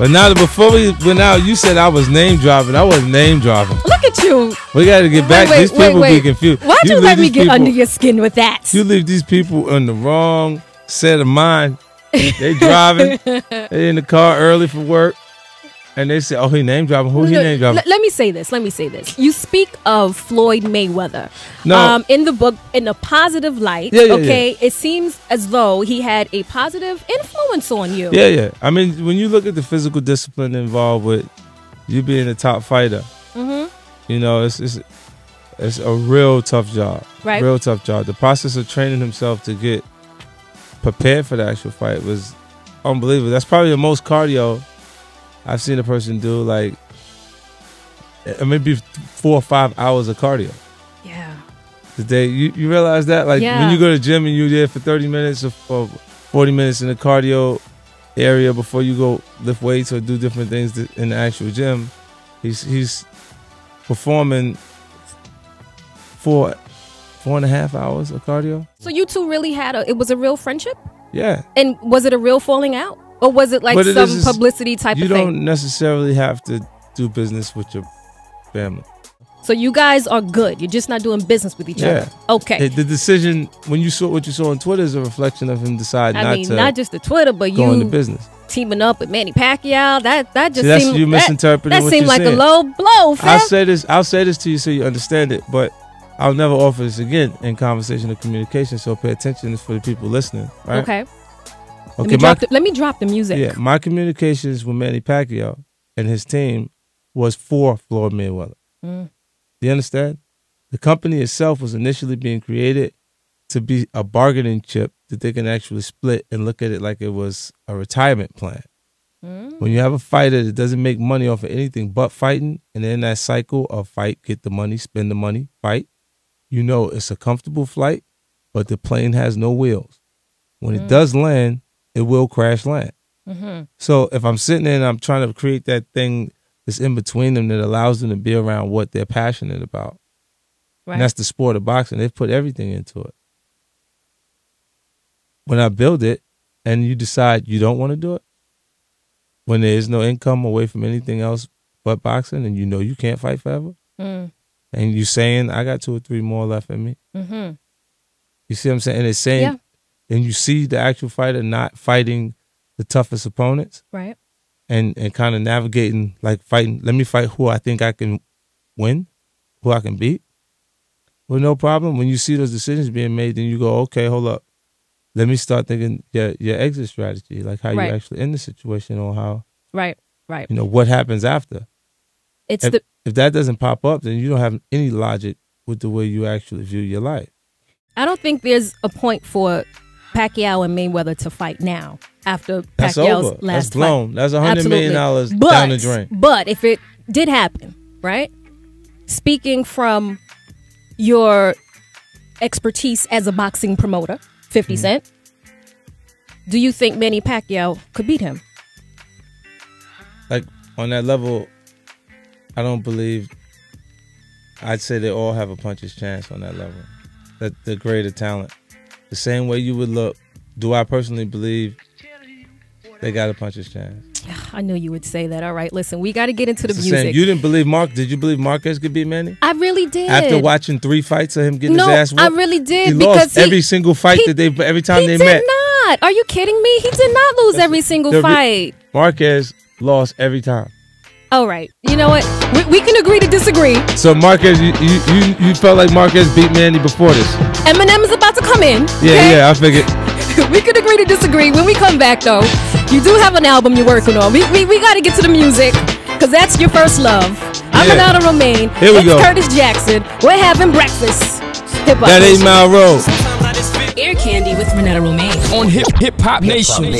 But now, before we went out, you said I was name dropping. I wasn't name dropping. Look at you. We got to get back. These people be confused. Why'd you let me get under your skin with that? You leave these people in the wrong set of mind. They driving. They in the car early for work. And they say, oh, he name dropping. Who he name dropping? Let me say this. You speak of Floyd Mayweather. No. In the book, in a positive light. Yeah, It seems as though he had a positive influence on you. Yeah. I mean, when you look at the physical discipline involved with you being a top fighter, you know, it's a real tough job. Right. Real tough job. The process of training himself to get prepared for the actual fight was unbelievable. That's probably the most cardio I've seen a person do, like maybe 4 or 5 hours of cardio. Yeah. Today, you realize that? Like when you go to the gym and you're there for 30 minutes or 40 minutes in the cardio area before you go lift weights or do different things in the actual gym, he's performing 4.5 hours of cardio. So you two really it was a real friendship? Yeah. And was it a real falling out? Or was it like some publicity type of thing? You don't necessarily have to do business with your family. So you guys are good. You're just not doing business with each other. Okay. The decision, when you saw what you saw on Twitter, is a reflection of him deciding not just the Twitter, but go into business. Teaming up with Manny Pacquiao. That just seemed you misinterpreting that what seemed you're like saying. a low blow. Fam. I'll say this to you so you understand it, but I'll never offer this again in conversation or communication. So pay attention for the people listening. Right? Okay. Okay, let me drop the music. Yeah, my communications with Manny Pacquiao and his team was for Floyd Mayweather. Do you understand? The company itself was initially being created to be a bargaining chip that they can actually split and look at it like it was a retirement plan. When you have a fighter that doesn't make money off of anything but fighting, and in that cycle of fight, get the money, spend the money, fight, you know it's a comfortable flight, but the plane has no wheels. When it does land, it will crash land. So if I'm sitting there and I'm trying to create that thing that's in between them that allows them to be around what they're passionate about, and that's the sport of boxing, they've put everything into it. When I build it and you decide you don't want to do it, when there is no income away from anything else but boxing and you know you can't fight forever, and you're saying, I got 2 or 3 more left in me. You see what I'm saying? And it's saying, and you see the actual fighter not fighting the toughest opponents, right? And kind of navigating, like fighting. Let me fight who I think I can win, who I can beat. Well, no problem. When you see those decisions being made, then you go, okay, hold up. Let me start thinking your exit strategy, like how you actually end the situation, or how, you know, what happens after. If that doesn't pop up, then you don't have any logic with the way you actually view your life. I don't think there's a point for Pacquiao and Mayweather to fight now after That's Pacquiao's over. last That's blown. fight. That's $100 million down the drain. But if it did happen, right? Speaking from your expertise as a boxing promoter, 50 Cent, do you think Manny Pacquiao could beat him? Like, on that level, I don't believe. I'd say they all have a puncher's chance on that level. That the greater talent. The same way you would look, do I personally believe they got a puncher's chance? I knew you would say that. All right, listen, we got to get into the music. Same. You didn't believe Did you believe Marquez could beat Manny? I really did. After watching 3 fights of him getting his ass whooped? I really did. He lost every single fight every time they met. He did not. Are you kidding me? He did not lose every single fight. Marquez lost every time. All right. You know what? We can agree to disagree. So Marquez, you felt like Marquez beat Manny before this? Eminem is about to come in. Yeah, I figured. We can agree to disagree. When we come back, though, you do have an album you're working on. We got to get to the music, because that's your first love. I'm Renata Romaine. Here we go. It's Curtis Jackson. We're having breakfast. Hip-hop. That 8 Mile Road. Air Candy with Renata Romaine on Hip Hop Nation.